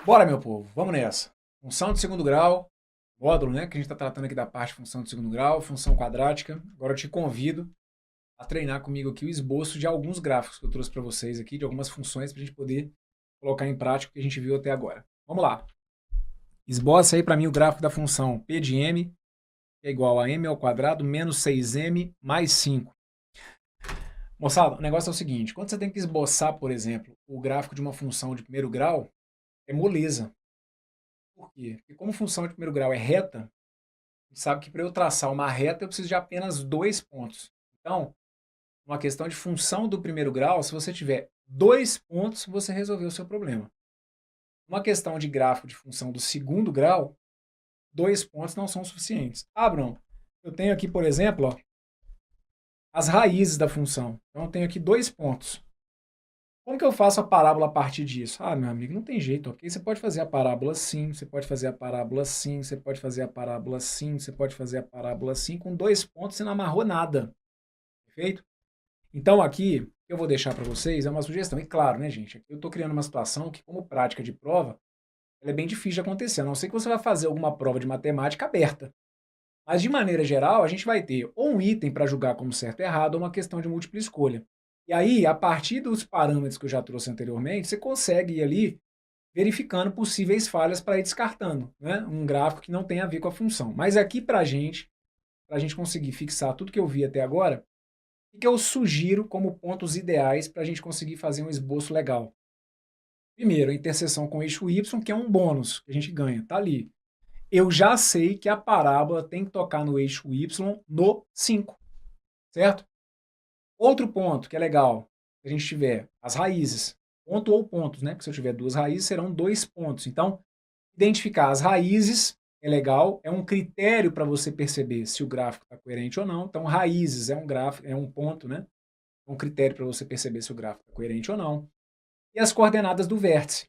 Bora, meu povo, vamos nessa. Função de segundo grau, módulo, né, que a gente está tratando aqui da parte de função de segundo grau, função quadrática. Agora eu te convido a treinar comigo aqui o esboço de alguns gráficos que eu trouxe para vocês aqui, de algumas funções para a gente poder colocar em prática o que a gente viu até agora. Vamos lá. Esboça aí para mim o gráfico da função P de m, que é igual a m ao quadrado menos 6m mais 5. Moçada, o negócio é o seguinte, quando você tem que esboçar, por exemplo, o gráfico de uma função de primeiro grau, é moleza. Por quê? Porque como função de primeiro grau é reta, a gente sabe que para eu traçar uma reta eu preciso de apenas dois pontos. Então, uma questão de função do primeiro grau, se você tiver dois pontos, você resolveu o seu problema. Uma questão de gráfico de função do segundo grau, dois pontos não são suficientes. Ah, Bruno, eu tenho aqui, por exemplo, ó, as raízes da função. Então, eu tenho aqui dois pontos. Como que eu faço a parábola a partir disso? Ah, meu amigo, não tem jeito, ok? Você pode fazer a parábola assim, você pode fazer a parábola assim, você pode fazer a parábola assim, você pode fazer a parábola assim, com dois pontos você não amarrou nada, perfeito? Então aqui, eu vou deixar para vocês, é uma sugestão, e claro, né, gente, aqui eu estou criando uma situação que, como prática de prova, ela é bem difícil de acontecer, a não ser que você vai fazer alguma prova de matemática aberta. Mas, de maneira geral, a gente vai ter ou um item para julgar como certo ou errado, ou uma questão de múltipla escolha. E aí, a partir dos parâmetros que eu já trouxe anteriormente, você consegue ir ali verificando possíveis falhas para ir descartando, né? Um gráfico que não tem a ver com a função. Mas aqui para a gente conseguir fixar tudo que eu vi até agora, o que eu sugiro como pontos ideais para a gente conseguir fazer um esboço legal? Primeiro, a interseção com o eixo Y, que é um bônus que a gente ganha, tá ali. Eu já sei que a parábola tem que tocar no eixo Y no 5, certo? Outro ponto que é legal, se a gente tiver as raízes, ponto ou pontos, né? Porque se eu tiver duas raízes, serão dois pontos. Então, identificar as raízes é legal, é um critério para você perceber se o gráfico está coerente ou não. Então, raízes é um gráfico, é um ponto, né? É um critério para você perceber se o gráfico está coerente ou não. E as coordenadas do vértice.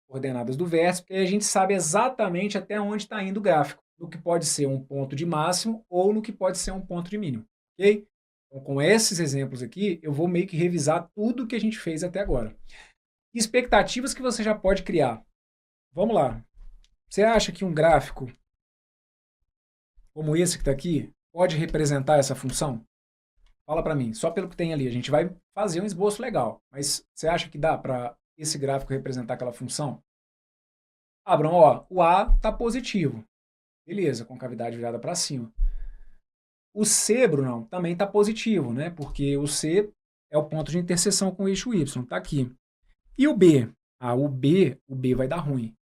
Coordenadas do vértice, porque aí a gente sabe exatamente até onde está indo o gráfico, no que pode ser um ponto de máximo ou no que pode ser um ponto de mínimo, ok? Então, com esses exemplos aqui, eu vou meio que revisar tudo que a gente fez até agora. Expectativas que você já pode criar. Vamos lá. Você acha que um gráfico como esse que está aqui pode representar essa função? Fala para mim, só pelo que tem ali. A gente vai fazer um esboço legal, mas você acha que dá para esse gráfico representar aquela função? Abram, ó, o A está positivo. Beleza, com cavidade virada para cima. O C, Brunão, também está positivo, né? Porque o C é o ponto de interseção com o eixo Y, está aqui. E o B? Ah, o B vai dar ruim.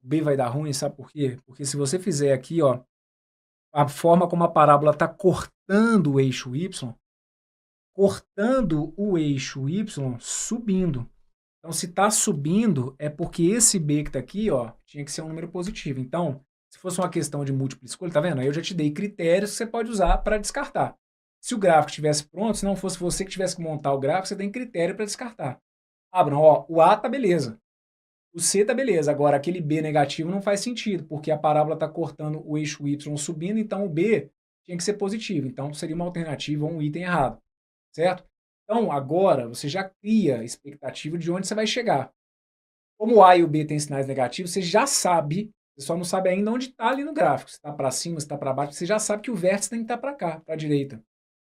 O B vai dar ruim, sabe por quê? Porque se você fizer aqui, ó, a forma como a parábola está cortando o eixo Y, subindo. Então, se está subindo, é porque esse B que está aqui, ó, tinha que ser um número positivo. Então, se fosse uma questão de múltipla escolha, tá vendo? Aí eu já te dei critérios que você pode usar para descartar. Se o gráfico estivesse pronto, se não fosse você que tivesse que montar o gráfico, você tem critério para descartar. Abram, ó, o A tá beleza. O C tá beleza. Agora, aquele B negativo não faz sentido, porque a parábola está cortando o eixo Y subindo, então o B tinha que ser positivo. Então, seria uma alternativa ou um item errado, certo? Então, agora, você já cria a expectativa de onde você vai chegar. Como o A e o B têm sinais negativos, você já sabe, você só não sabe ainda onde está ali no gráfico. Se está para cima, se está para baixo, você já sabe que o vértice tem que estar para cá, para a direita.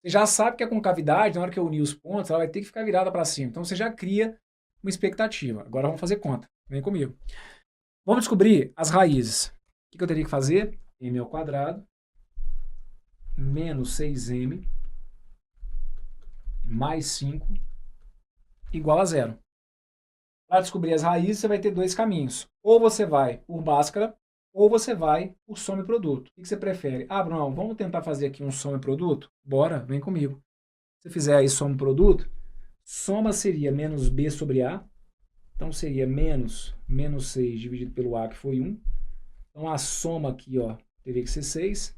Você já sabe que a concavidade, na hora que eu unir os pontos, ela vai ter que ficar virada para cima. Então, você já cria uma expectativa. Agora vamos fazer conta. Vem comigo. Vamos descobrir as raízes. O que eu teria que fazer? M ao quadrado menos 6m mais 5 igual a zero. Para descobrir as raízes, você vai ter dois caminhos. Ou você vai por Bhaskara, ou você vai por soma e produto. O que você prefere? Ah, Bruno, vamos tentar fazer aqui um soma e produto? Bora, vem comigo. Se fizer aí soma e produto, soma seria menos b sobre a. Então seria menos 6 dividido pelo a, que foi 1. Então a soma aqui, ó, teria que ser 6.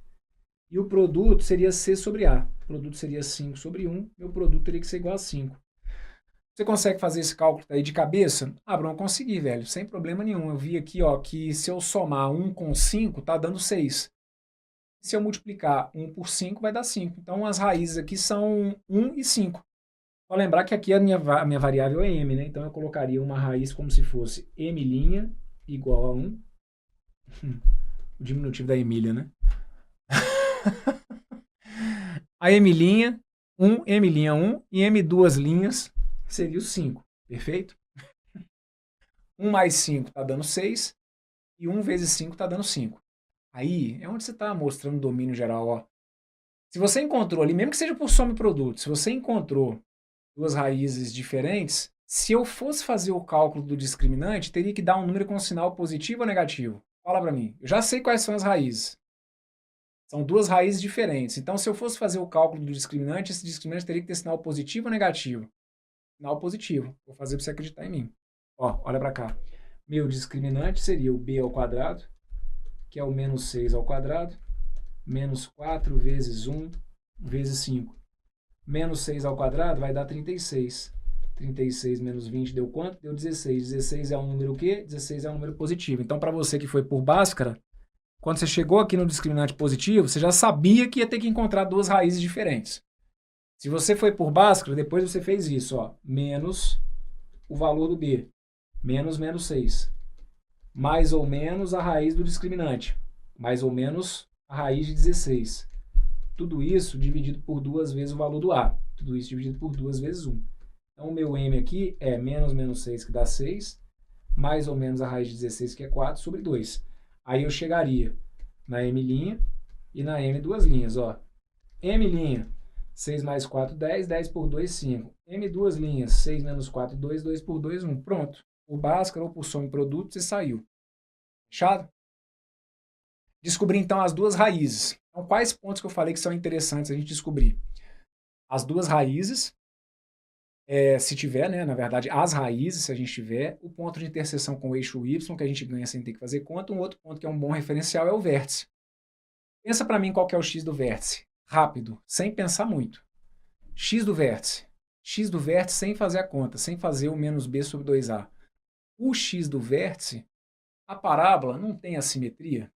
E o produto seria c sobre a. O produto seria 5 sobre 1. Meu produto teria que ser igual a 5. Você consegue fazer esse cálculo aí de cabeça? Ah, Bruno, consegui, velho, sem problema nenhum. Eu vi aqui, ó, que se eu somar 1 com 5, tá dando 6. Se eu multiplicar 1 por 5, vai dar 5. Então, as raízes aqui são 1 e 5. Vou lembrar que aqui a minha variável é m, né? Então, eu colocaria uma raiz como se fosse m', igual a 1. O diminutivo da Emília, né? A Emilinha, 1, Emilinha 1 e M duas linhas seria o 5, perfeito? 1 mais 5 está dando 6 e 1 vezes 5 está dando 5. Aí é onde você está mostrando o domínio geral, ó. Se você encontrou ali, mesmo que seja por soma e produto, se você encontrou duas raízes diferentes, se eu fosse fazer o cálculo do discriminante, teria que dar um número com sinal positivo ou negativo? Fala para mim. Eu já sei quais são as raízes. São duas raízes diferentes. Então, se eu fosse fazer o cálculo do discriminante, esse discriminante teria que ter sinal positivo ou negativo? Sinal positivo. Vou fazer para você acreditar em mim. Ó, olha para cá. Meu discriminante seria o b ao quadrado, que é o menos 6 ao quadrado, menos 4 vezes 1 vezes 5. Menos 6 ao quadrado vai dar 36. 36 menos 20 deu quanto? Deu 16. 16 é um número o quê? 16 é um número positivo. Então, para você que foi por Bhaskara, quando você chegou aqui no discriminante positivo, você já sabia que ia ter que encontrar duas raízes diferentes. Se você foi por Bhaskara, depois você fez isso, ó, menos o valor do b, menos 6, mais ou menos a raiz do discriminante, mais ou menos a raiz de 16. Tudo isso dividido por 2 vezes o valor do a. Tudo isso dividido por 2 vezes 1. Então, o meu m aqui é menos 6, que dá 6, mais ou menos a raiz de 16, que é 4, sobre 2. Aí eu chegaria na m' e na m duas linhas, ó. M', 6 mais 4, 10, 10 por 2, 5. M duas linhas, 6 menos 4, 2, 2 por 2, 1. Pronto. O Bhaskara ou por soma e produto, você saiu. Fechado? Descobri, então, as duas raízes. Então, quais pontos que eu falei que são interessantes a gente descobrir? As duas raízes, se tiver, né, na verdade, as raízes, se a gente tiver, o ponto de interseção com o eixo y, que a gente ganha sem ter que fazer conta. Um outro ponto que é um bom referencial é o vértice. Pensa para mim qual que é o x do vértice. Rápido, sem pensar muito. X do vértice. X do vértice sem fazer a conta, sem fazer o menos b sobre 2a. O x do vértice, a parábola não tem assimetria.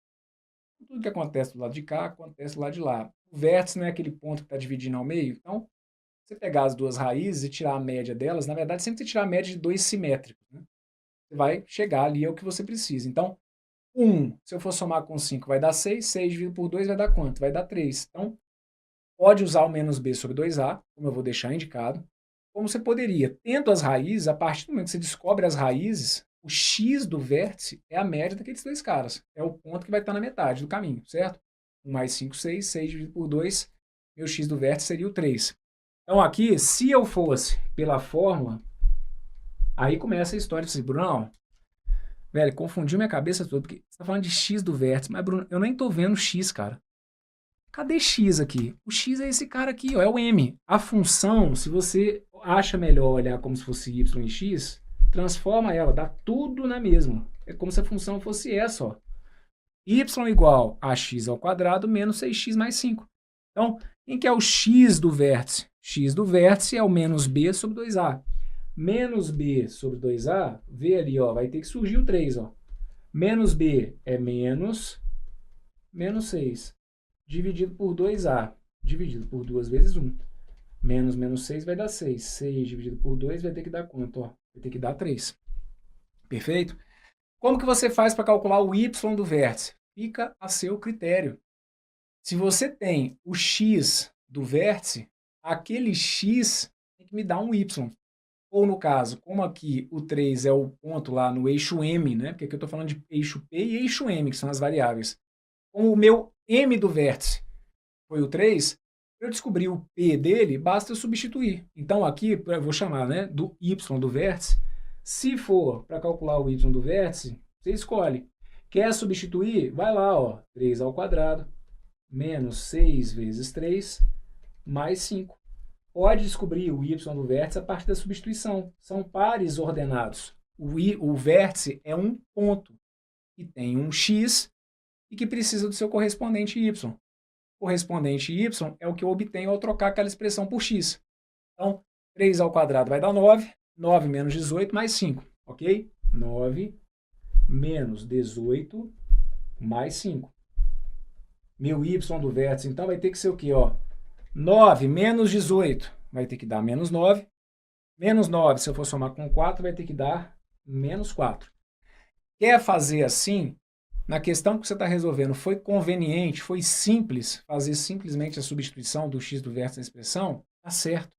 Tudo que acontece do lado de cá, acontece do lado de lá. O vértice não é aquele ponto que está dividindo ao meio. Então, você pegar as duas raízes e tirar a média delas, na verdade, sempre você tirar a média de dois simétricos, né? Você vai chegar ali ao que você precisa. Então, 1, se eu for somar com 5, vai dar 6. 6 dividido por 2 vai dar quanto? Vai dar 3. Então, pode usar o menos b sobre 2a, como eu vou deixar indicado. Como você poderia, tendo as raízes, a partir do momento que você descobre as raízes, o x do vértice é a média daqueles dois caras. É o ponto que vai estar na metade do caminho, certo? 1 mais 5, 6. 6 dividido por 2, meu x do vértice seria o 3. Então aqui, se eu fosse pela fórmula, aí começa a história de assim, Bruno, velho, confundiu minha cabeça toda, porque você tá falando de x do vértice, mas Bruno, eu nem tô vendo x, cara. Cadê x aqui? O x é esse cara aqui, ó, é o m. A função, se você acha melhor olhar como se fosse y e x, transforma ela, dá tudo na mesma. É como se a função fosse essa, ó. Y igual a x ao quadrado menos 6x mais 5. Então, quem que é o x do vértice? X do vértice é o menos b sobre 2a. Menos b sobre 2a, vê ali, ó, vai ter que surgir o 3, ó. Menos b é menos 6. Dividido por 2a, dividido por 2 vezes 1. Menos 6 vai dar 6. 6 dividido por 2 vai ter que dar quanto? Ó? Vai ter que dar 3. Perfeito? Como que você faz para calcular o y do vértice? Fica a seu critério. Se você tem o x do vértice, aquele x tem que me dar um y. Ou no caso, como aqui o 3 é o ponto lá no eixo m, né? Porque aqui eu estou falando de eixo P e eixo m, que são as variáveis. Como o meu m do vértice foi o 3, para eu descobrir o P dele, basta eu substituir. Então aqui, eu vou chamar, né, do y do vértice. Se for para calcular o y do vértice, você escolhe. Quer substituir? Vai lá, ó, 3 ao quadrado, menos 6 vezes 3, mais 5. Pode descobrir o y do vértice a partir da substituição. São pares ordenados. O vértice é um ponto que tem um x e que precisa do seu correspondente y. O correspondente y é o que eu obtenho ao trocar aquela expressão por x. Então, 3 ao quadrado vai dar 9. 9 menos 18 mais 5. Ok? 9 menos 18 mais 5. Meu y do vértice, então, vai ter que ser o quê? Ó? 9 menos 18 vai ter que dar menos 9. Menos 9, se eu for somar com 4, vai ter que dar menos 4. Quer fazer assim? Na questão que você está resolvendo, foi conveniente, foi simples fazer simplesmente a substituição do x do vértice da expressão? Tá certo.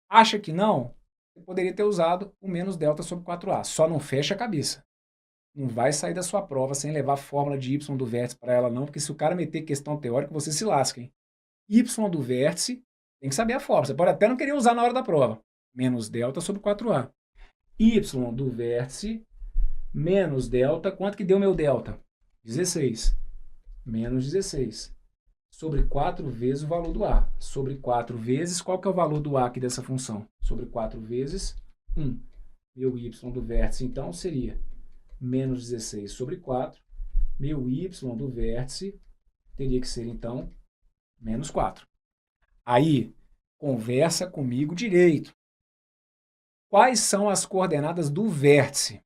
Acha que não? Você poderia ter usado o menos delta sobre 4a. Só não fecha a cabeça. Não vai sair da sua prova sem levar a fórmula de y do vértice para ela não, porque se o cara meter questão teórica, você se lasca, hein? Y do vértice, tem que saber a fórmula. Você pode até não querer usar na hora da prova. Menos delta sobre 4a. Y do vértice menos delta. Quanto que deu meu delta? 16. Menos 16. Sobre 4 vezes o valor do a. Sobre 4 vezes, qual que é o valor do a aqui dessa função? Sobre 4 vezes 1. Meu y do vértice, então, seria menos 16 sobre 4. Meu y do vértice teria que ser, então, menos 4. Aí, conversa comigo direito. Quais são as coordenadas do vértice?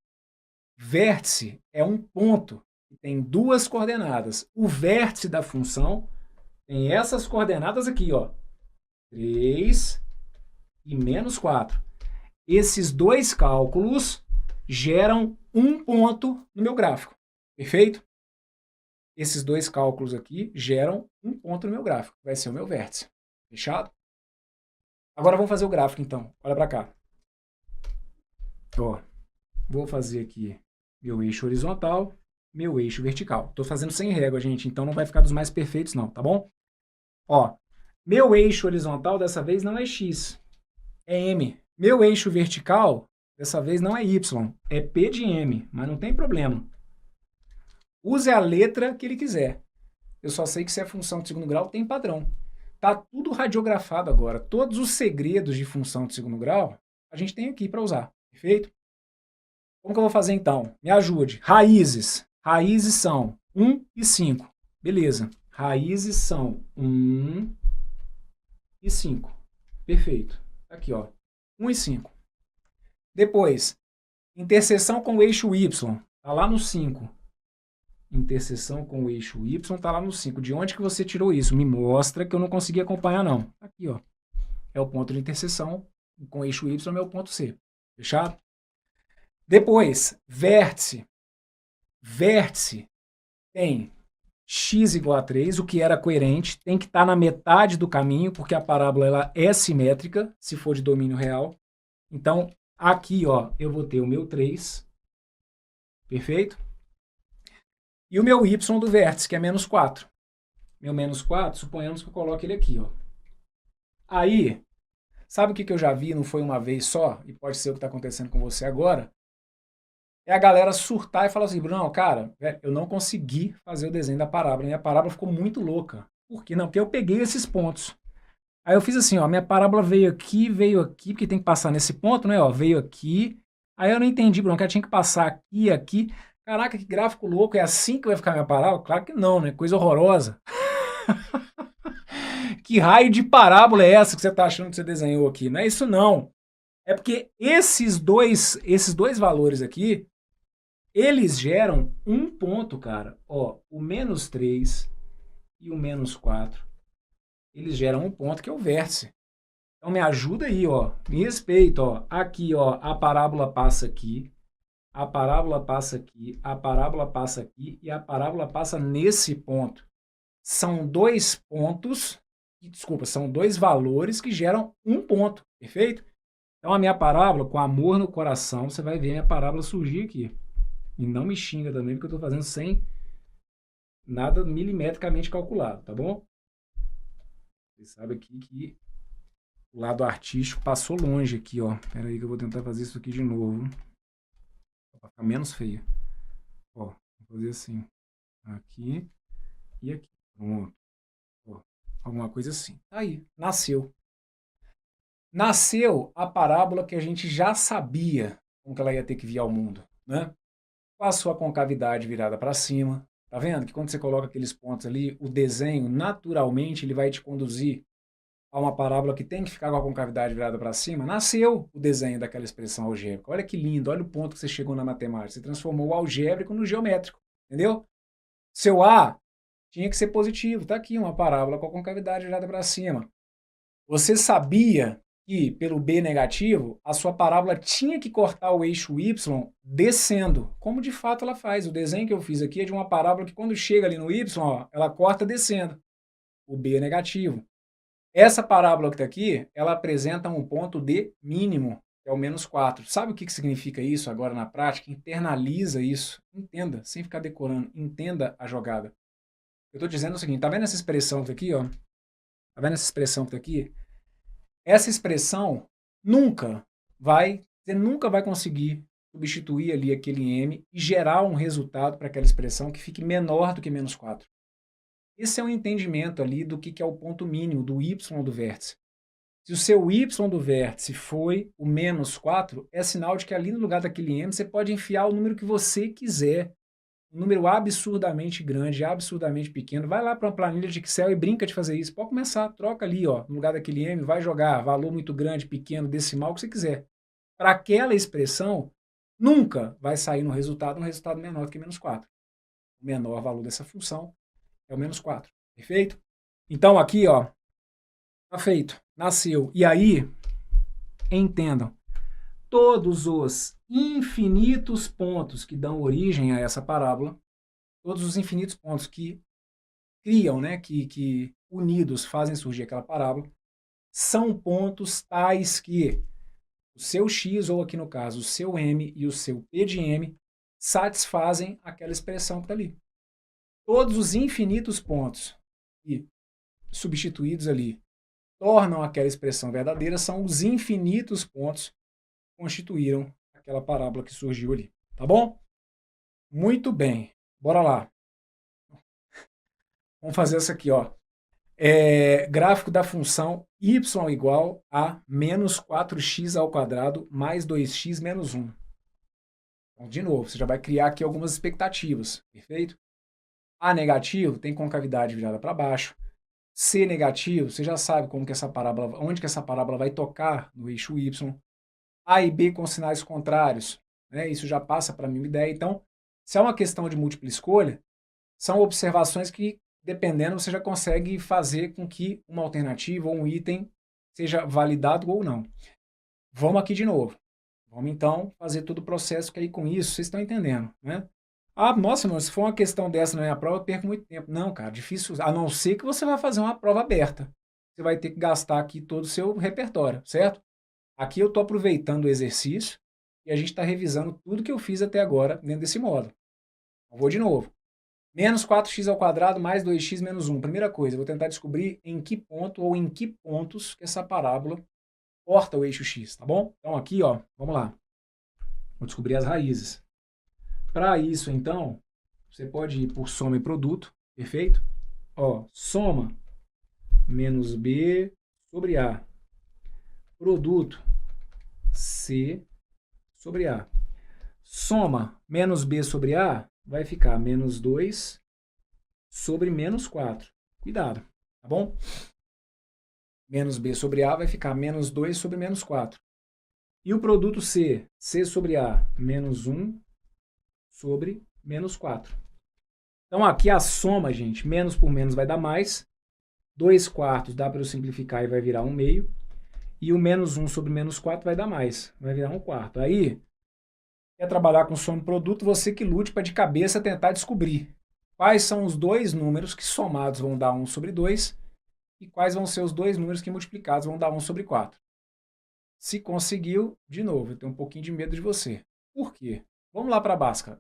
Vértice é um ponto que tem duas coordenadas. O vértice da função tem essas coordenadas aqui, ó. 3 e menos 4. Esses dois cálculos geram um ponto no meu gráfico. Perfeito? Esses dois cálculos aqui geram um ponto no meu gráfico. Vai ser o meu vértice. Fechado? Agora vamos fazer o gráfico, então. Olha para cá. Ó, vou fazer aqui meu eixo horizontal, meu eixo vertical. Estou fazendo sem régua, gente, então não vai ficar dos mais perfeitos, não, tá bom? Ó, meu eixo horizontal dessa vez não é x, é m. Meu eixo vertical dessa vez não é y, é p de m, mas não tem problema. Use a letra que ele quiser. Eu só sei que se é função de segundo grau, tem padrão. Tá tudo radiografado agora. Todos os segredos de função de segundo grau, a gente tem aqui para usar. Perfeito? Como que eu vou fazer então? Me ajude. Raízes. Raízes são 1 e 5. Beleza. Raízes são 1 e 5. Perfeito. Aqui, ó. 1 e 5. Depois, interseção com o eixo y. Está lá no 5. Interseção com o eixo y está lá no 5. De onde que você tirou isso? Me mostra que eu não consegui acompanhar, não. Aqui, ó. É o ponto de interseção com o eixo y, é o ponto C. Fechado? Depois, vértice. Vértice tem x igual a 3, o que era coerente. Tem que estar na metade do caminho, porque a parábola ela é simétrica, se for de domínio real. Então, aqui, ó, eu vou ter o meu 3. Perfeito? E o meu y do vértice, que é menos 4. Meu menos 4, suponhamos que eu coloque ele aqui, ó. Aí, sabe o que eu já vi, não foi uma vez só, e pode ser o que está acontecendo com você agora? É a galera surtar e falar assim, Bruno, cara, eu não consegui fazer o desenho da parábola, minha parábola ficou muito louca. Por quê? Não, porque eu peguei esses pontos. Aí eu fiz assim, ó, minha parábola veio aqui, porque tem que passar nesse ponto, né, ó, veio aqui. Aí eu não entendi, Bruno, que eu tinha que passar aqui, aqui. Caraca, que gráfico louco, é assim que vai ficar minha parábola? Claro que não, né, coisa horrorosa. Que raio de parábola é essa que você está achando que você desenhou aqui? Não é isso não. É porque esses dois valores aqui, eles geram um ponto, cara. Ó, o menos 3 e o menos 4, eles geram um ponto que é o vértice. Então me ajuda aí, ó. Me respeita, ó. Aqui, ó, a parábola passa aqui, a parábola passa aqui, a parábola passa aqui e a parábola passa nesse ponto. São dois pontos, desculpa, são dois valores que geram um ponto, perfeito? Então a minha parábola, com amor no coração, você vai ver a minha parábola surgir aqui. E não me xinga também, porque eu estou fazendo sem nada milimetricamente calculado, tá bom? Você sabe aqui que o lado artístico passou longe aqui, ó. Espera aí que eu vou tentar fazer isso aqui de novo. Para ficar menos feio. Ó, vou fazer assim. Aqui e aqui. Pronto. Ó, alguma coisa assim. Aí, nasceu. Nasceu a parábola que a gente já sabia como que ela ia ter que vir ao mundo, né? Com a sua concavidade virada para cima. Tá vendo que quando você coloca aqueles pontos ali, o desenho, naturalmente, ele vai te conduzir a uma parábola que tem que ficar com a concavidade virada para cima. Nasceu o desenho daquela expressão algébrica. Olha que lindo, olha o ponto que você chegou na matemática. Você transformou o algébrico no geométrico, entendeu? Seu A tinha que ser positivo. Tá aqui uma parábola com a concavidade virada para cima. Você sabia que, pelo b negativo, a sua parábola tinha que cortar o eixo y descendo, como de fato ela faz. O desenho que eu fiz aqui é de uma parábola que quando chega ali no y, ó, ela corta descendo. O b é negativo. Essa parábola que está aqui, ela apresenta um ponto de mínimo, que é o menos 4. Sabe o que significa isso agora na prática? Internaliza isso. Entenda, sem ficar decorando. Entenda a jogada. Eu estou dizendo o seguinte, tá vendo essa expressão que tá aqui, ó? Tá vendo essa expressão que tá aqui? Essa expressão você nunca vai conseguir substituir ali aquele m e gerar um resultado para aquela expressão que fique menor do que menos 4. Esse é um entendimento ali do que é o ponto mínimo, do y do vértice. Se o seu y do vértice foi o menos 4, é sinal de que ali no lugar daquele m você pode enfiar o número que você quiser. Um número absurdamente grande, absurdamente pequeno. Vai lá para uma planilha de Excel e brinca de fazer isso. Pode começar, troca ali, ó, no lugar daquele m, vai jogar valor muito grande, pequeno, decimal, o que você quiser. Para aquela expressão, nunca vai sair um resultado menor do que menos 4. O menor valor dessa função é o menos 4. Perfeito? Então aqui, ó, tá feito. Nasceu. E aí, entendam, todos os infinitos pontos que dão origem a essa parábola, todos os infinitos pontos que criam, né, que unidos fazem surgir aquela parábola, são pontos tais que o seu x, ou aqui no caso, o seu m e o seu p de m, satisfazem aquela expressão que está ali. Todos os infinitos pontos que, substituídos ali, tornam aquela expressão verdadeira são os infinitos pontos que constituíram aquela parábola que surgiu ali. Tá bom? Muito bem. Bora lá. Vamos fazer essa aqui, ó. Gráfico da função y igual a menos 4x ao quadrado mais 2x menos 1. Então, de novo, você já vai criar aqui algumas expectativas. Perfeito? A negativo tem concavidade virada para baixo. C negativo, você já sabe como que essa parábola, onde que essa parábola vai tocar no eixo y. A e B com sinais contrários, né? Isso já passa para mim uma ideia. Então, se é uma questão de múltipla escolha, são observações que, dependendo, você já consegue fazer com que uma alternativa ou um item seja validado ou não. Vamos aqui de novo. Vamos então fazer todo o processo que aí com isso vocês estão entendendo, né? Ah, nossa, mano, se for uma questão dessa na minha prova, eu perco muito tempo. Não, cara, difícil, a não ser que você vai fazer uma prova aberta. Você vai ter que gastar aqui todo o seu repertório, certo? Aqui eu estou aproveitando o exercício e a gente está revisando tudo que eu fiz até agora dentro desse módulo. Eu vou de novo. Menos 4x ao quadrado mais 2x menos 1. Primeira coisa, eu vou tentar descobrir em que ponto ou em que pontos que essa parábola corta o eixo x, tá bom? Então aqui, ó, vamos lá. Vou descobrir as raízes. Para isso, então, você pode ir por soma e produto, perfeito? Ó, soma menos b sobre a. Produto c sobre a. Soma menos b sobre a vai ficar menos 2 sobre menos 4. Cuidado, tá bom? Menos b sobre a vai ficar menos 2 sobre menos 4. E o produto c, c sobre a, menos 1 sobre menos 4. Então aqui a soma, gente, menos por menos vai dar mais. 2 quartos dá para eu simplificar e vai virar 1 meio. E o menos 1 sobre menos 4 vai dar mais, vai virar 1 quarto. Aí, quer trabalhar com soma e produto, você que lute para de cabeça tentar descobrir quais são os dois números que somados vão dar 1 sobre 2 e quais vão ser os dois números que multiplicados vão dar 1 sobre 4. Se conseguiu, de novo, eu tenho um pouquinho de medo de você. Por quê? Vamos lá para a Bhaskara.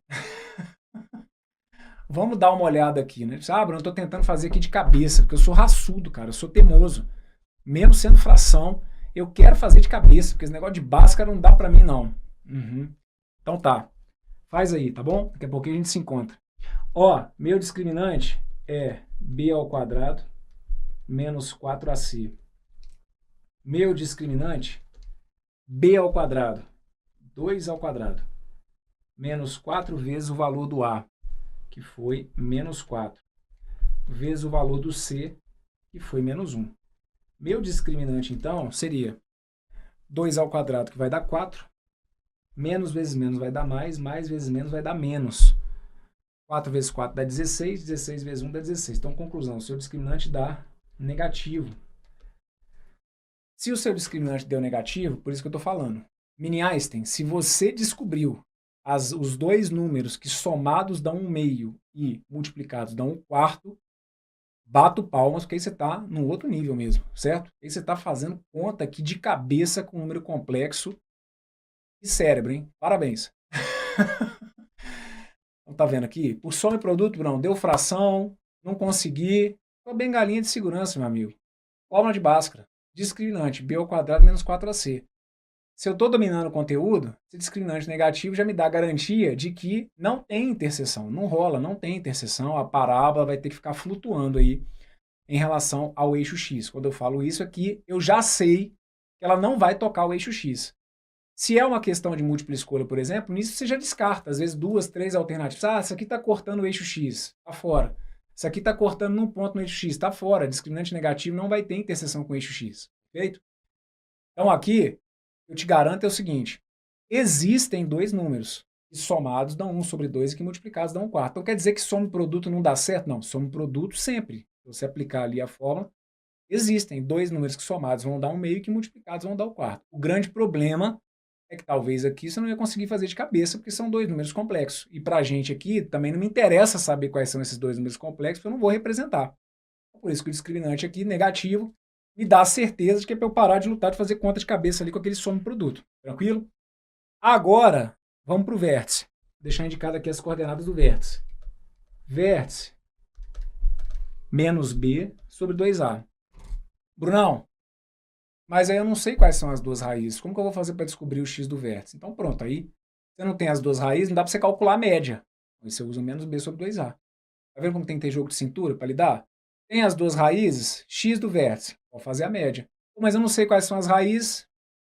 Vamos dar uma olhada aqui, né? Ah, Bruno, eu estou tentando fazer aqui de cabeça, porque eu sou raçudo, cara, eu sou teimoso. Mesmo sendo fração, eu quero fazer de cabeça, porque esse negócio de Bhaskara não dá para mim, não. Então tá, faz aí, tá bom? Daqui a pouquinho a gente se encontra. Ó, meu discriminante é b ao quadrado menos 4ac. Meu discriminante, b ao quadrado, 2 ao quadrado, menos 4 vezes o valor do a, que foi menos 4, vezes o valor do c, que foi menos 1. Meu discriminante, então, seria 2 ao quadrado, que vai dar 4, menos vezes menos vai dar mais vezes menos vai dar menos. 4 vezes 4 dá 16, 16 vezes 1 dá 16. Então, conclusão, o seu discriminante dá negativo. Se o seu discriminante deu negativo, por isso que eu estou falando. Mini Einstein, se você descobriu os dois números que somados dão 1/2 e multiplicados dão 1/4, bato palmas, porque aí você está num outro nível mesmo, certo? Aí você está fazendo conta aqui de cabeça com um número complexo e cérebro, hein? Parabéns. Então, tá vendo aqui? Por soma e produto, Bruno, deu fração, não consegui. Tô bem galinha de segurança, meu amigo. Fórmula de Bhaskara. Discriminante, B ao quadrado menos 4AC. Se eu estou dominando o conteúdo, esse discriminante negativo já me dá a garantia de que não tem interseção. Não rola, não tem interseção. A parábola vai ter que ficar flutuando aí em relação ao eixo X. Quando eu falo isso aqui, eu já sei que ela não vai tocar o eixo X. Se é uma questão de múltipla escolha, por exemplo, nisso você já descarta, às vezes 2, 3 alternativas. Ah, isso aqui está cortando o eixo X, está fora. Isso aqui está cortando num ponto no eixo X, está fora. Discriminante negativo não vai ter interseção com o eixo X. Perfeito? Então aqui, eu te garanto é o seguinte, existem dois números que somados dão 1/2 e que multiplicados dão 1/4. Então quer dizer que soma e produto não dá certo? Não, soma e produto sempre. Se você aplicar ali a fórmula, existem dois números que somados vão dar 1/2 e que multiplicados vão dar 1/4. O grande problema é que talvez aqui você não ia conseguir fazer de cabeça, porque são dois números complexos. E para a gente aqui, também não me interessa saber quais são esses dois números complexos, porque eu não vou representar. Por isso que o discriminante aqui, negativo, me dá a certeza de que é para eu parar de lutar, de fazer conta de cabeça ali com aquele soma e produto. Tranquilo? Agora, vamos para o vértice. Vou deixar indicado aqui as coordenadas do vértice. Vértice menos B sobre 2A. Brunão, mas aí eu não sei quais são as duas raízes. Como que eu vou fazer para descobrir o x do vértice? Então pronto, aí você não tem as duas raízes, não dá para você calcular a média. Aí você usa menos b sobre 2a. Tá vendo como tem que ter jogo de cintura para lidar? Tem as duas raízes, x do vértice. Vou fazer a média. Mas eu não sei quais são as raízes,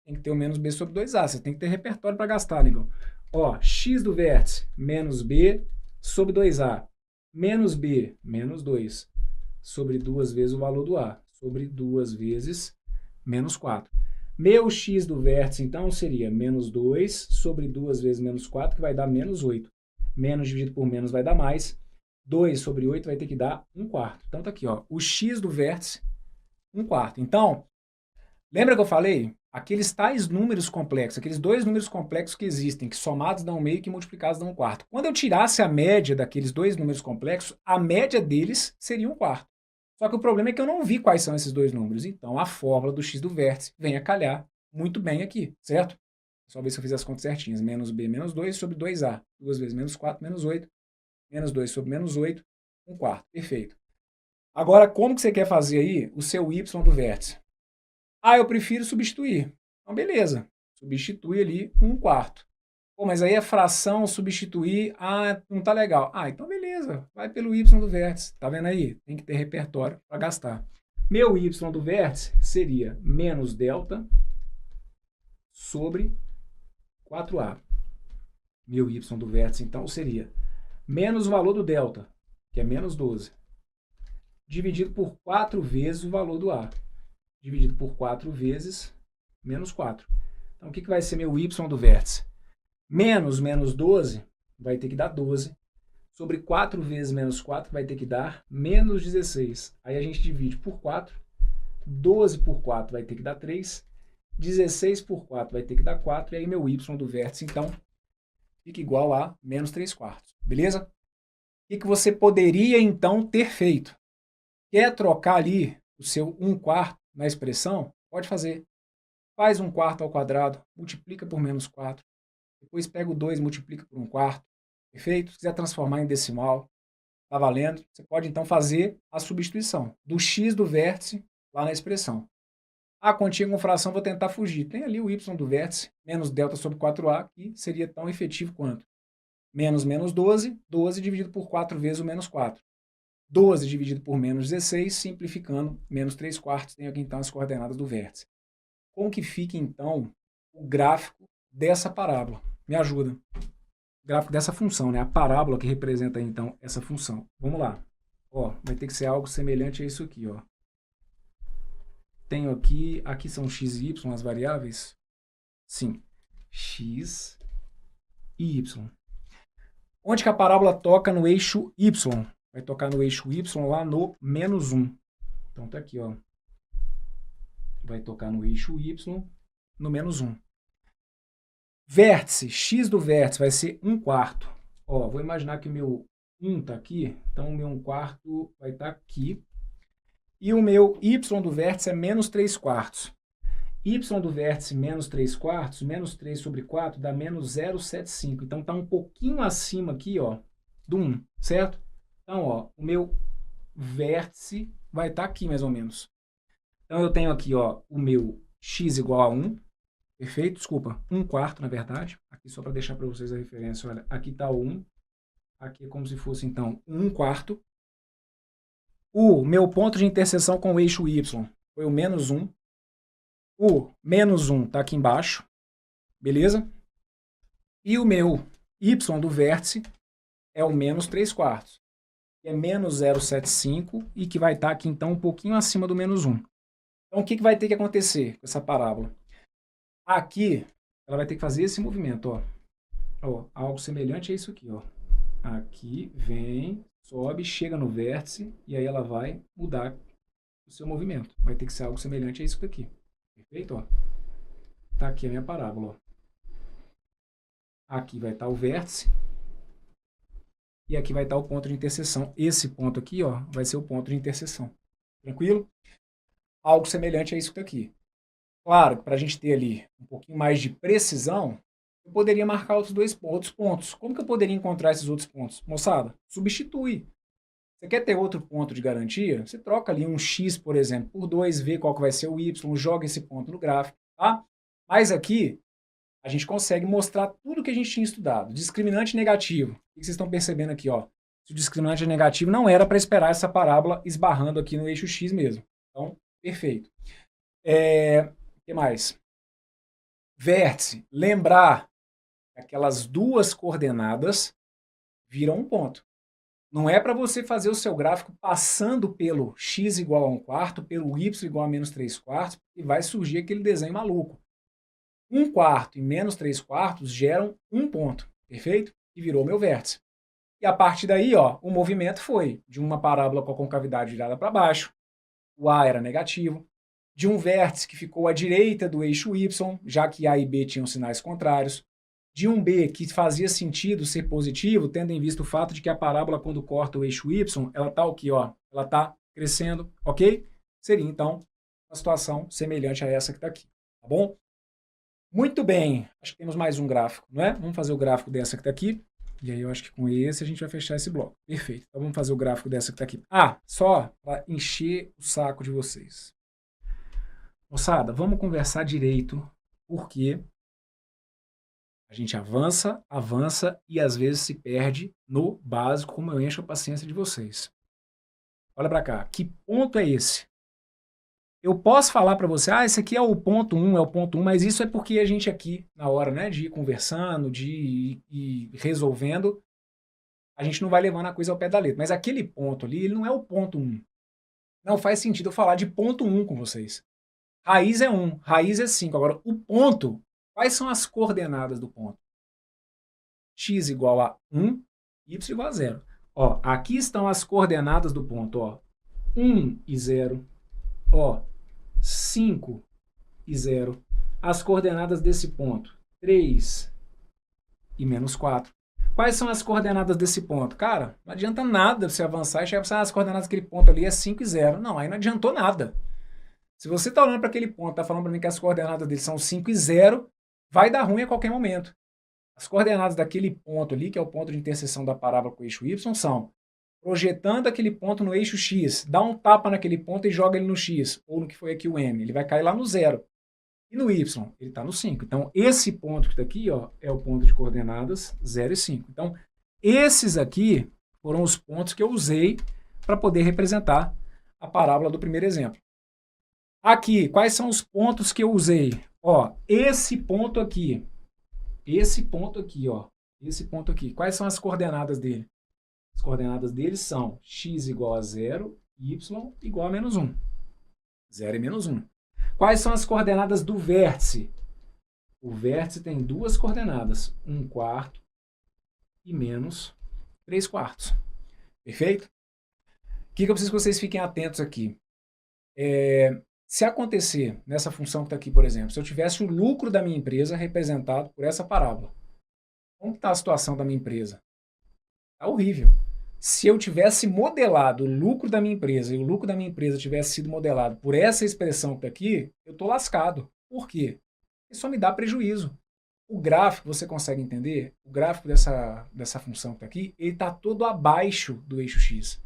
tem que ter o menos b sobre 2a. Você tem que ter repertório para gastar, negão. Ó, x do vértice, menos b sobre 2a. Menos b, menos 2. Sobre 2 vezes o valor do a. Sobre 2 vezes menos 4. Meu x do vértice, então, seria menos 2 sobre 2 vezes menos 4, que vai dar menos 8. Menos dividido por menos vai dar mais. 2 sobre 8 vai ter que dar 1/4. Então, tá aqui, ó, o x do vértice, 1/4. Então, lembra que eu falei? Aqueles tais números complexos, aqueles dois números complexos que existem, que somados dão 1/2 e que multiplicados dão 1/4. Quando eu tirasse a média daqueles dois números complexos, a média deles seria 1/4. Só que o problema é que eu não vi quais são esses dois números. Então, a fórmula do x do vértice vem a calhar muito bem aqui, certo? Só ver se eu fizer as contas certinhas. Menos b menos 2 sobre 2a. 2 vezes menos 4, menos 8. Menos 2 sobre menos 8, 1/4. Perfeito. Agora, como que você quer fazer aí o seu y do vértice? Ah, eu prefiro substituir. Então, beleza. Substitui ali 1/4. Pô, mas aí é fração, substituir, não tá legal. Então beleza, vai pelo y do vértice. Tá vendo aí? Tem que ter repertório para gastar. Meu y do vértice seria menos delta sobre 4a. Meu y do vértice, então, seria menos o valor do delta, que é menos 12, dividido por 4 vezes o valor do a. Dividido por 4 vezes menos 4. Então, o que vai ser meu y do vértice? Menos 12 vai ter que dar 12. Sobre 4 vezes menos 4 vai ter que dar menos 16. Aí a gente divide por 4. 12 por 4 vai ter que dar 3. 16 por 4 vai ter que dar 4. E aí meu y do vértice, então, fica igual a menos 3/4. Beleza? O que você poderia, então, ter feito? Quer trocar ali o seu 1/4 na expressão? Pode fazer. Faz 1/4 ao quadrado, multiplica por menos 4. Depois pega o 2 e multiplica por 1/4. Perfeito? Se quiser transformar em decimal, tá valendo. Você pode, então, fazer a substituição do x do vértice lá na expressão. A continha com fração, vou tentar fugir. Tem ali o y do vértice, menos delta sobre 4a, que seria tão efetivo quanto menos 12, 12 dividido por 4 vezes o menos 4. 12 dividido por menos 16, simplificando, menos 3/4. Tenho aqui, então, as coordenadas do vértice. Como que fica, então, o gráfico dessa parábola? Me ajuda. O gráfico dessa função, né? A parábola que representa, então, essa função. Vamos lá. Ó, vai ter que ser algo semelhante a isso aqui, ó. Tenho aqui são x e y, as variáveis? Sim, x e y. Onde que a parábola toca no eixo y? Vai tocar no eixo y lá no menos 1. Então tá aqui, ó. vai tocar no eixo Y, no menos 1. Vértice, x do vértice vai ser 1/4. Ó, vou imaginar que o meu 1 está aqui, então o meu 1/4 vai estar aqui. E o meu y do vértice é menos 3/4. Y do vértice menos 3/4, menos 3 sobre 4 dá menos 0,75. Então está um pouquinho acima aqui, ó, do 1, certo? Então, ó, o meu vértice vai estar aqui mais ou menos. Então eu tenho aqui, ó, o meu x igual a 1. Perfeito? Desculpa, 1/4 na verdade. Aqui só para deixar para vocês a referência, olha, aqui está o 1. Aqui é como se fosse, então, 1/4. O meu ponto de interseção com o eixo y foi o menos 1. O menos 1 está aqui embaixo, beleza? E o meu y do vértice é o menos 3/4, que é menos 0,75 e que vai estar aqui, então, um pouquinho acima do menos 1. Então, o que vai ter que acontecer com essa parábola? Aqui, ela vai ter que fazer esse movimento, ó. Ó, algo semelhante a isso aqui, ó. Aqui, vem, sobe, chega no vértice e aí ela vai mudar o seu movimento. Vai ter que ser algo semelhante a isso daqui. Perfeito? Ó. Tá aqui a minha parábola. Ó. Aqui vai estar o vértice e aqui vai estar o ponto de interseção. Esse ponto aqui, ó, vai ser o ponto de interseção. Tranquilo? Algo semelhante a isso daqui. Claro que para a gente ter ali um pouquinho mais de precisão, eu poderia marcar outros pontos. Como que eu poderia encontrar esses outros pontos? Moçada, substitui. Você quer ter outro ponto de garantia? Você troca ali um x, por exemplo, por 2, vê qual que vai ser o y, joga esse ponto no gráfico, tá? Mas aqui, a gente consegue mostrar tudo que a gente tinha estudado. Discriminante negativo. O que vocês estão percebendo aqui, ó? Se o discriminante é negativo, não era para esperar essa parábola esbarrando aqui no eixo x mesmo. Então, perfeito. O que mais? Vértice. Lembrar que aquelas duas coordenadas viram um ponto. Não é para você fazer o seu gráfico passando pelo x igual a 1/4, pelo y igual a menos 3/4, e vai surgir aquele desenho maluco. 1/4 e menos 3/4 geram um ponto, perfeito? E virou meu vértice. E a partir daí, ó, o movimento foi de uma parábola com a concavidade virada para baixo, o A era negativo, de um vértice que ficou à direita do eixo y, já que A e B tinham sinais contrários, de um B que fazia sentido ser positivo, tendo em vista o fato de que a parábola, quando corta o eixo y, ela está aqui, ó, ela está crescendo, ok? Seria, então, uma situação semelhante a essa que está aqui, tá bom? Muito bem, acho que temos mais um gráfico, não é? Vamos fazer o gráfico dessa que está aqui, e aí eu acho que com esse a gente vai fechar esse bloco. Perfeito, então vamos fazer o gráfico dessa que está aqui. Ah, só para encher o saco de vocês. Moçada, vamos conversar direito, porque a gente avança, avança e às vezes se perde no básico, como eu encho a paciência de vocês. Olha para cá, que ponto é esse? Eu posso falar para você, esse aqui é o ponto 1, é o ponto 1, mas isso é porque a gente aqui, na hora, né, de ir conversando, de ir resolvendo, a gente não vai levando a coisa ao pé da letra. Mas aquele ponto ali, ele não é o ponto 1. Não faz sentido eu falar de ponto 1 com vocês. Raiz é 1, raiz é 5. Agora, o ponto, quais são as coordenadas do ponto? X igual a 1, y igual a 0. Ó, aqui estão as coordenadas do ponto. Ó, 1 e 0. Ó, 5 e 0. As coordenadas desse ponto, 3 e menos 4. Quais são as coordenadas desse ponto? Cara, não adianta nada você avançar e chegar para as coordenadas daquele ponto ali é 5 e 0. Não, aí não adiantou nada. Se você está olhando para aquele ponto, está falando para mim que as coordenadas dele são 5 e 0, vai dar ruim a qualquer momento. As coordenadas daquele ponto ali, que é o ponto de interseção da parábola com o eixo y, são projetando aquele ponto no eixo x, dá um tapa naquele ponto e joga ele no x, ou no que foi aqui o m, ele vai cair lá no 0. E no y, ele está no 5. Então, esse ponto que está aqui, ó, é o ponto de coordenadas 0 e 5. Então, esses aqui foram os pontos que eu usei para poder representar a parábola do primeiro exemplo. Aqui, quais são os pontos que eu usei? Ó, esse ponto aqui, ó, esse ponto aqui. Quais são as coordenadas dele? As coordenadas dele são x igual a 0, y igual a menos 1. 0 e menos 1. Quais são as coordenadas do vértice? O vértice tem duas coordenadas, 1/4 e menos 3/4. Perfeito? O que eu preciso que vocês fiquem atentos aqui? Se acontecer nessa função que está aqui, por exemplo, se eu tivesse o lucro da minha empresa representado por essa parábola, como está a situação da minha empresa? Está horrível. Se eu tivesse modelado o lucro da minha empresa e o lucro da minha empresa tivesse sido modelado por essa expressão que está aqui, eu estou lascado. Por quê? Isso só me dá prejuízo. O gráfico, você consegue entender? O gráfico dessa função que está aqui, ele está todo abaixo do eixo X.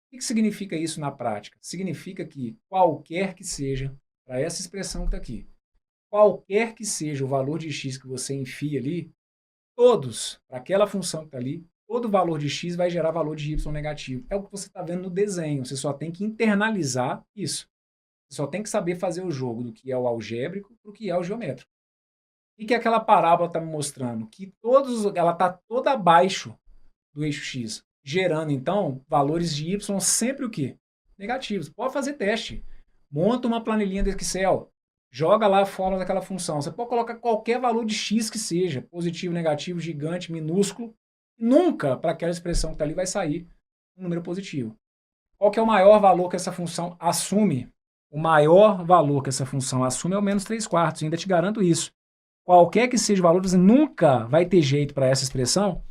O que significa isso na prática? Significa que qualquer que seja, para essa expressão que está aqui, qualquer que seja o valor de x que você enfia ali, todos, para aquela função que está ali, todo valor de x vai gerar valor de y negativo. É o que você está vendo no desenho. Você só tem que internalizar isso. Você só tem que saber fazer o jogo do que é o algébrico para o que é o geométrico. O que aquela parábola está me mostrando? Que ela está toda abaixo do eixo x, gerando, então, valores de y sempre o quê? Negativos. Pode fazer teste. Monta uma planilhinha do Excel. Joga lá a fórmula daquela função. Você pode colocar qualquer valor de x que seja. Positivo, negativo, gigante, minúsculo. Nunca, para aquela expressão que está ali, vai sair um número positivo. Qual que é o maior valor que essa função assume? O maior valor que essa função assume é o menos 3/4. Ainda te garanto isso. Qualquer que seja o valor, você nunca vai ter jeito para essa expressão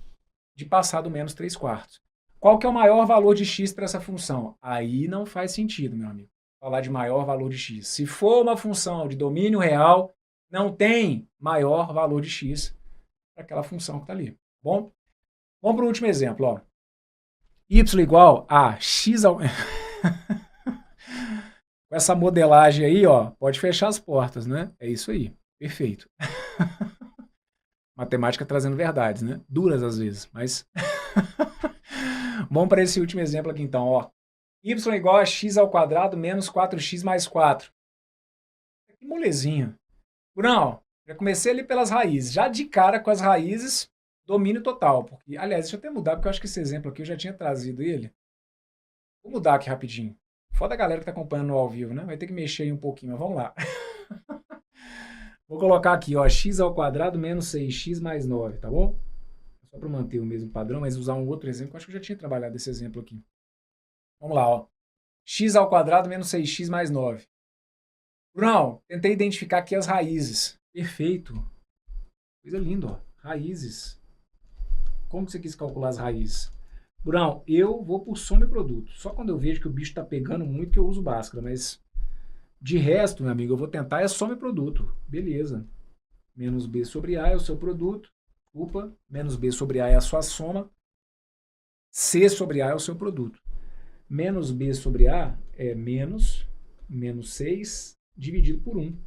de passar do menos 3/4. Qual que é o maior valor de x para essa função? Aí não faz sentido, meu amigo, falar de maior valor de x. Se for uma função de domínio real, não tem maior valor de x para aquela função que está ali. Bom, vamos para o último exemplo. Ó. Y igual a x ao... Com essa modelagem aí, ó, pode fechar as portas, né? É isso aí. Perfeito. Matemática trazendo verdades, né? Duras às vezes, mas... Vamos para esse último exemplo aqui então, ó. Y igual a x ao quadrado menos 4x mais 4. Que molezinha. Brunão, já comecei ali pelas raízes. Já de cara com as raízes, domínio total. Porque, aliás, deixa eu até mudar, porque eu acho que esse exemplo aqui eu já tinha trazido ele. Vou mudar aqui rapidinho. Foda a galera que tá acompanhando no ao vivo, né? Vai ter que mexer aí um pouquinho, mas vamos lá. Vou colocar aqui, ó, x ao quadrado menos 6x mais 9, tá bom? Só para manter o mesmo padrão, mas usar um outro exemplo, que eu acho que eu já tinha trabalhado esse exemplo aqui. Vamos lá, ó. X ao quadrado menos 6x mais 9. Brunão, tentei identificar aqui as raízes. Perfeito. Coisa linda, ó. Raízes. Como que você quis calcular as raízes? Brunão, eu vou por soma e produto. Só quando eu vejo que o bicho tá pegando muito que eu uso Bhaskara, mas... De resto, meu amigo, eu vou tentar é soma e produto. Beleza. Menos B sobre A é o seu produto. Desculpa. Menos B sobre A é a sua soma. C sobre A é o seu produto. Menos B sobre A é menos 6 dividido por 1.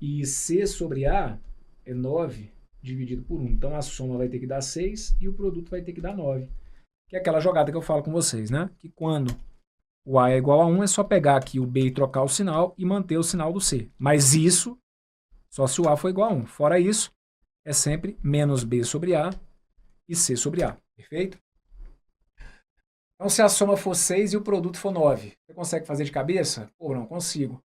E C sobre A é 9 dividido por 1. Então a soma vai ter que dar 6 e o produto vai ter que dar 9. Que é aquela jogada que eu falo com vocês, né? Que quando o A é igual a 1, é só pegar aqui o B e trocar o sinal e manter o sinal do C. Mas isso só se o A for igual a 1. Fora isso, é sempre menos B sobre A e C sobre A. Perfeito? Então, se a soma for 6 e o produto for 9, você consegue fazer de cabeça? Pô, não consigo.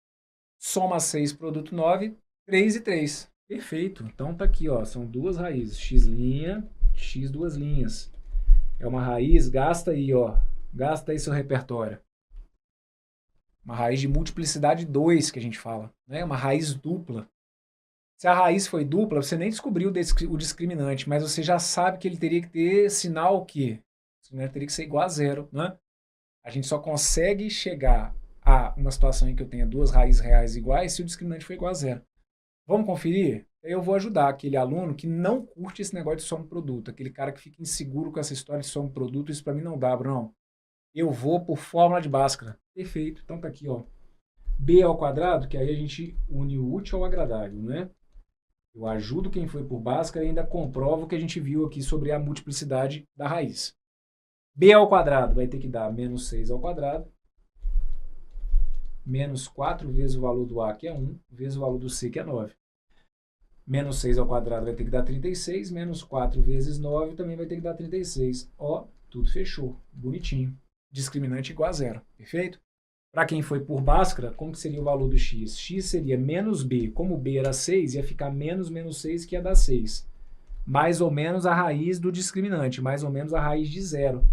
Soma 6, produto 9, 3 e 3. Perfeito. Então, tá aqui, ó, são duas raízes. X', X duas linhas. É uma raiz, gasta aí, ó. Gasta aí seu repertório. Uma raiz de multiplicidade 2, que a gente fala. Né? Uma raiz dupla. Se a raiz foi dupla, você nem descobriu o discriminante, mas você já sabe que ele teria que ter sinal o quê? O discriminante teria que ser igual a 0. Né? A gente só consegue chegar a uma situação em que eu tenha duas raízes reais iguais se o discriminante for igual a 0. Vamos conferir? Eu vou ajudar aquele aluno que não curte esse negócio de soma-produto, aquele cara que fica inseguro com essa história de soma-produto, isso para mim não dá, Bruno. Eu vou por fórmula de Bhaskara. Perfeito. Então tá aqui, ó. B ao quadrado, que aí a gente une o útil ao agradável, né? Eu ajudo quem foi por Bhaskara e ainda comprovo o que a gente viu aqui sobre a multiplicidade da raiz. B ao quadrado vai ter que dar menos 6 ao quadrado, menos 4 vezes o valor do A, que é 1, vezes o valor do C, que é 9. Menos 6 ao quadrado vai ter que dar 36, menos 4 vezes 9 também vai ter que dar 36. Ó, tudo fechou. Bonitinho. Discriminante igual a 0. Perfeito? Para quem foi por Bhaskara, como que seria o valor do x? X seria menos b. Como b era 6, ia ficar menos 6, que ia dar 6. Mais ou menos a raiz do discriminante, mais ou menos a raiz de 0,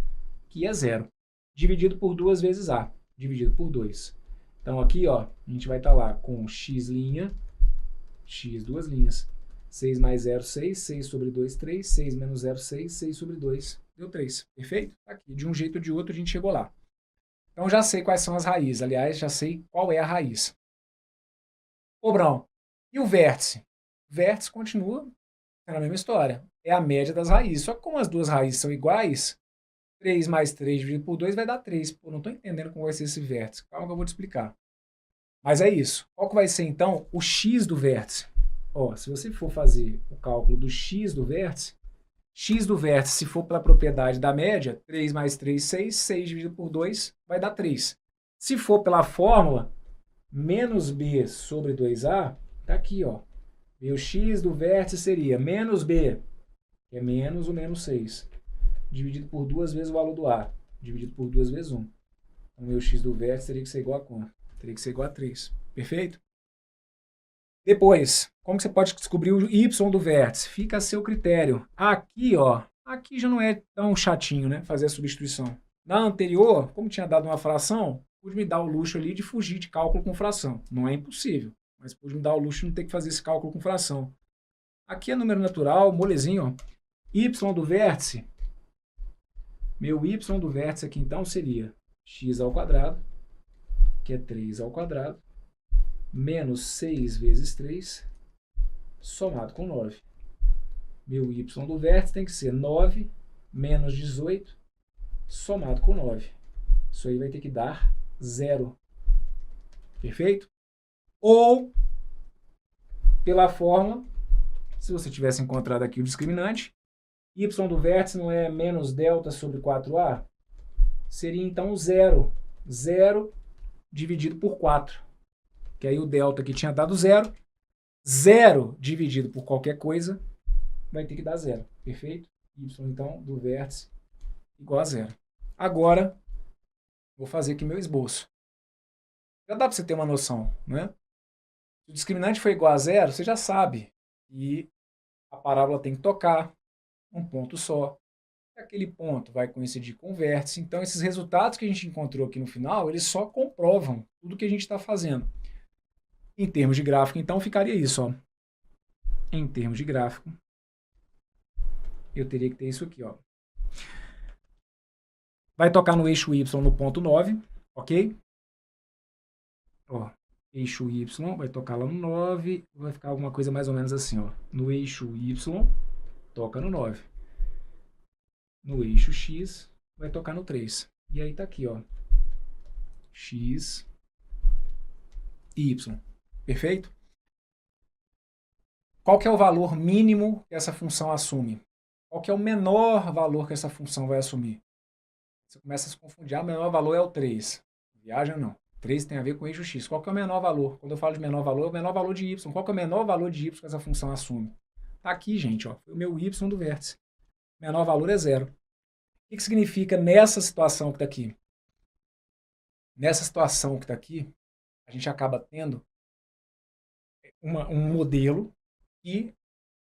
que é 0. Dividido por 2 vezes a, dividido por 2. Então aqui, ó, a gente vai estar lá com x', x duas linhas. 6 mais 0, 6. 6 sobre 2, 3. 6 menos 0, 6. 6 sobre 2, deu 3. Perfeito? Aqui, de um jeito ou de outro, a gente chegou lá. Então já sei quais são as raízes. Aliás, já sei qual é a raiz. Ô, Brão, e o vértice? O vértice continua sendo a mesma história. É a média das raízes. Só que como as duas raízes são iguais, 3 mais 3 dividido por 2 vai dar 3. Pô, não estou entendendo como vai ser esse vértice. Calma que eu vou te explicar. Mas é isso. Qual que vai ser, então, o x do vértice? Ó, se você for fazer o cálculo do x do vértice, se for pela propriedade da média, 3 mais 3, 6. 6 dividido por 2 vai dar 3. Se for pela fórmula, menos b sobre 2a, tá aqui, ó. Meu x do vértice seria menos b, que é menos o menos 6, dividido por 2 vezes o valor do a, dividido por 2 vezes 1. Então, meu x do vértice teria que ser igual a quanto? Teria que ser igual a 3. Perfeito? Depois, como que você pode descobrir o y do vértice? Fica a seu critério. Aqui, ó, aqui já não é tão chatinho, né, fazer a substituição. Na anterior, como tinha dado uma fração, pude me dar o luxo ali de fugir de cálculo com fração. Não é impossível, mas pude me dar o luxo de não ter que fazer esse cálculo com fração. Aqui é número natural, molezinho, ó. Y do vértice, meu y do vértice aqui então seria x ao quadrado, que é 3 ao quadrado, menos 6 vezes 3, somado com 9. Meu y do vértice tem que ser 9 menos 18, somado com 9. Isso aí vai ter que dar 0. Perfeito? Ou, pela fórmula, se você tivesse encontrado aqui o discriminante, y do vértice não é menos delta sobre 4a? Seria então 0. 0 dividido por 4. Que aí o delta aqui tinha dado 0. 0 dividido por qualquer coisa vai ter que dar 0. Perfeito? Y então do vértice igual a 0. Agora, vou fazer aqui meu esboço. Já dá para você ter uma noção, né? Se o discriminante for igual a 0, você já sabe que a parábola tem que tocar um ponto só. Aquele ponto vai coincidir com o vértice. Então, esses resultados que a gente encontrou aqui no final, eles só comprovam tudo que a gente está fazendo. Em termos de gráfico, então, ficaria isso. Ó. Em termos de gráfico, eu teria que ter isso aqui. Ó. Vai tocar no eixo Y no ponto 9, ok? Ó, eixo Y vai tocar lá no 9, vai ficar alguma coisa mais ou menos assim. Ó. No eixo Y, toca no 9. No eixo X, vai tocar no 3. E aí tá aqui, ó. X, Y. Perfeito? Qual que é o valor mínimo que essa função assume? Qual que é o menor valor que essa função vai assumir? Você começa a se confundir. Ah, o menor valor é o 3. Viaja não. 3 tem a ver com o eixo X. Qual que é o menor valor? Quando eu falo de menor valor, é o menor valor de Y. Qual que é o menor valor de Y que essa função assume? Tá aqui, gente, ó. Foi o meu Y do vértice. O menor valor é 0. O que significa nessa situação que está aqui? Nessa situação que está aqui, a gente acaba tendo um modelo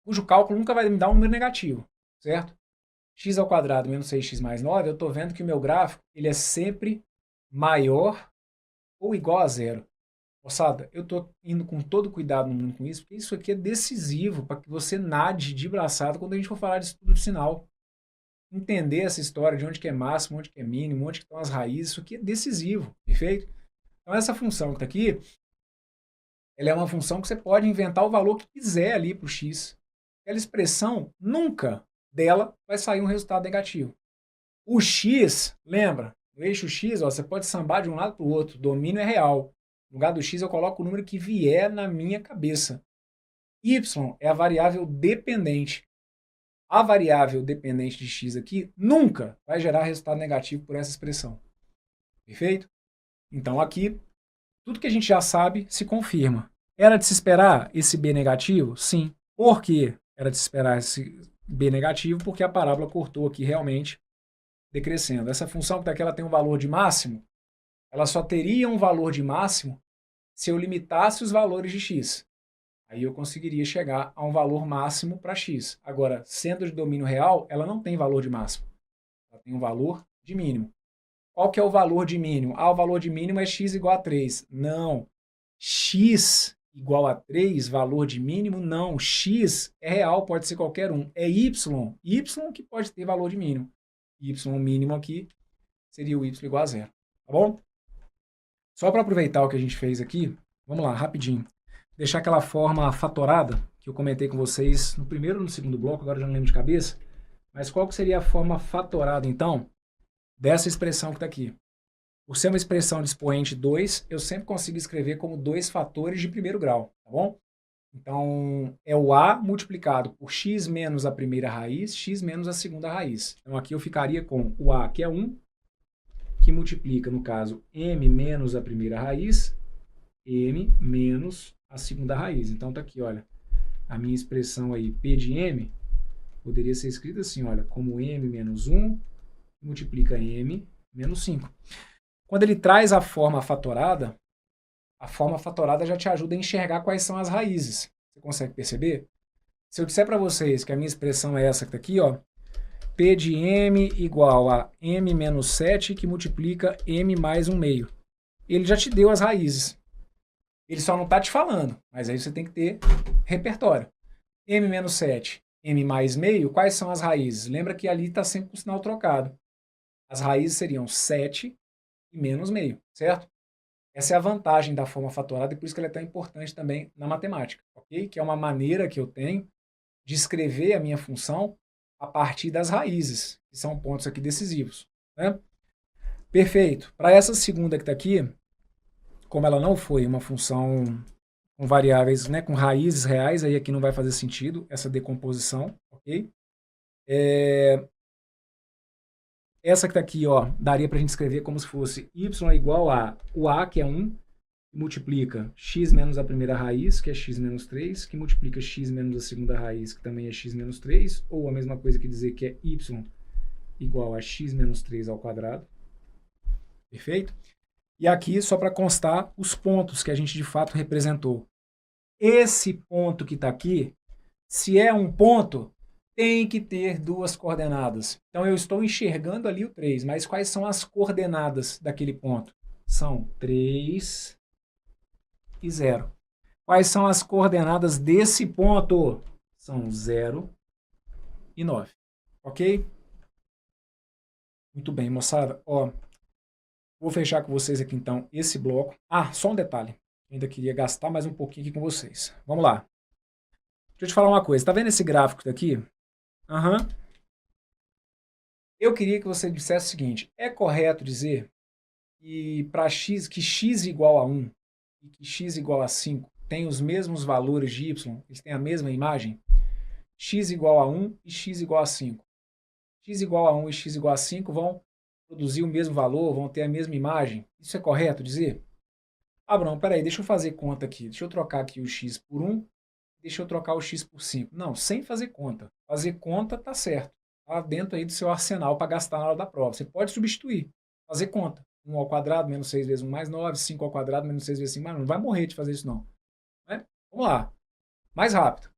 cujo cálculo nunca vai me dar um número negativo, certo? X ao quadrado menos 6x mais 9, eu estou vendo que o meu gráfico ele é sempre maior ou igual a 0. Moçada, eu estou indo com todo cuidado no mundo com isso, porque isso aqui é decisivo para que você nade de braçada quando a gente for falar de estudo de sinal. Entender essa história de onde que é máximo, onde que é mínimo, onde que estão as raízes, isso aqui é decisivo, perfeito? Então essa função que está aqui, ela é uma função que você pode inventar o valor que quiser ali para o x. Aquela expressão, nunca dela vai sair um resultado negativo. O x, lembra, no eixo x, ó, você pode sambar de um lado para o outro, o domínio é real. No lugar do x eu coloco o número que vier na minha cabeça. Y é a variável dependente. A variável dependente de x aqui nunca vai gerar resultado negativo por essa expressão. Perfeito? Então aqui, tudo que a gente já sabe se confirma. Era de se esperar esse b negativo? Sim. Por que era de se esperar esse b negativo? Porque a parábola cortou aqui realmente decrescendo. Essa função que daqui ela tem um valor de máximo, ela só teria um valor de máximo se eu limitasse os valores de x. Aí eu conseguiria chegar a um valor máximo para x. Agora, sendo de domínio real, ela não tem valor de máximo. Ela tem um valor de mínimo. Qual que é o valor de mínimo? Ah, o valor de mínimo é x igual a 3. Não. X igual a 3, valor de mínimo, não. X é real, pode ser qualquer um. É y. Y que pode ter valor de mínimo. Y mínimo aqui seria o y igual a 0. Tá bom? Só para aproveitar o que a gente fez aqui, vamos lá, rapidinho. Deixar aquela forma fatorada que eu comentei com vocês no primeiro e no segundo bloco, agora eu já não lembro de cabeça. Mas qual que seria a forma fatorada, então, dessa expressão que está aqui? Por ser uma expressão de expoente 2, eu sempre consigo escrever como 2 fatores de primeiro grau, tá bom? Então, é o a multiplicado por x menos a primeira raiz, x menos a segunda raiz. Então, aqui eu ficaria com o a, que é 1, que multiplica, no caso, m menos a primeira raiz, m menos a segunda raiz. Então, tá aqui, olha, a minha expressão aí, p de m, poderia ser escrita assim, olha, como m menos 1, multiplica m menos 5. Quando ele traz a forma fatorada já te ajuda a enxergar quais são as raízes. Você consegue perceber? Se eu disser para vocês que a minha expressão é essa que está aqui, ó, P de m igual a m menos 7, que multiplica m mais 1 meio. Ele já te deu as raízes. Ele só não está te falando, mas aí você tem que ter repertório. M menos 7, m mais meio, quais são as raízes? Lembra que ali está sempre com o sinal trocado. As raízes seriam 7 e menos meio, certo? Essa é a vantagem da forma fatorada e por isso que ela é tão importante também na matemática, ok? Que é uma maneira que eu tenho de escrever a minha função a partir das raízes, que são pontos aqui decisivos, né? Perfeito. Para essa segunda que está aqui, como ela não foi uma função com variáveis, né, com raízes reais, aí aqui não vai fazer sentido essa decomposição, ok? Essa que está aqui, ó, daria para a gente escrever como se fosse y é igual a o a, que é 1, multiplica x menos a primeira raiz, que é x menos 3, que multiplica x menos a segunda raiz, que também é x menos 3, ou a mesma coisa que dizer que é y igual a x menos 3 ao quadrado. Perfeito? E aqui, só para constar, os pontos que a gente de fato representou. Esse ponto que está aqui, se é um ponto, tem que ter 2 coordenadas. Então, eu estou enxergando ali o 3, mas quais são as coordenadas daquele ponto? São 3 e 0. Quais são as coordenadas desse ponto? São 0 e 9. Ok? Muito bem, moçada. Ó, vou fechar com vocês aqui, então, esse bloco. Ah, só um detalhe. Ainda queria gastar mais um pouquinho aqui com vocês. Vamos lá. Deixa eu te falar uma coisa. Tá vendo esse gráfico daqui? Eu queria que você dissesse o seguinte: é correto dizer que para x, que x igual a 1 e que x igual a 5 tem os mesmos valores de y, eles têm a mesma imagem? X igual a 1 e x igual a 5. X igual a 1 e x igual a 5 vão produzir o mesmo valor, vão ter a mesma imagem? Isso é correto dizer? Ah, Bruno, peraí, deixa eu fazer conta aqui. Deixa eu trocar aqui o x por 1. Deixa eu trocar o x por 5. Não, sem fazer conta. Fazer conta tá certo. Tá dentro aí do seu arsenal para gastar na hora da prova. Você pode substituir. Fazer conta. 1 ao quadrado menos 6 vezes 1 mais 9. 5 ao quadrado menos 6 vezes 5 mais 9. Não vai morrer de fazer isso, não. Né? Vamos lá. Mais rápido.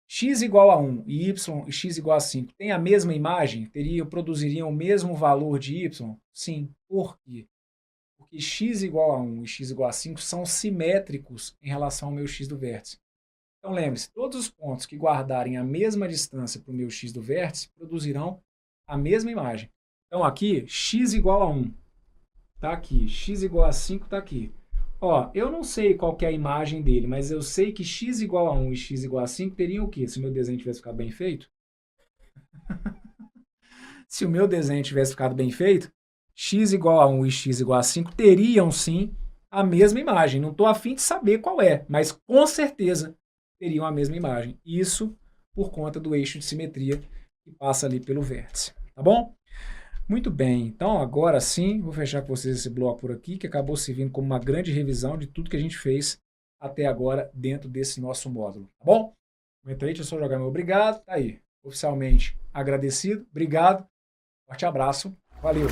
X igual a 1 e y e x igual a 5 tem a mesma imagem? Produziriam o mesmo valor de y? Sim. Por quê? Porque x igual a 1 e x igual a 5 são simétricos em relação ao meu x do vértice. Então, lembre-se, todos os pontos que guardarem a mesma distância para o meu x do vértice produzirão a mesma imagem. Então, aqui, x igual a 1 está aqui, x igual a 5 está aqui. Ó, eu não sei qual que é a imagem dele, mas eu sei que x igual a 1 e x igual a 5 teriam o quê? Se o meu desenho tivesse ficado bem feito? Se o meu desenho tivesse ficado bem feito, x igual a 1 e x igual a 5 teriam, sim, a mesma imagem. Não estou a fim de saber qual é, mas com certeza teriam a mesma imagem. Isso por conta do eixo de simetria que passa ali pelo vértice. Tá bom? Muito bem. Então, agora sim, vou fechar com vocês esse bloco por aqui, que acabou servindo como uma grande revisão de tudo que a gente fez até agora dentro desse nosso módulo. Tá bom? Comenta aí, deixa eu só jogar meu obrigado. Tá aí. Oficialmente agradecido. Obrigado. Forte abraço. Valeu.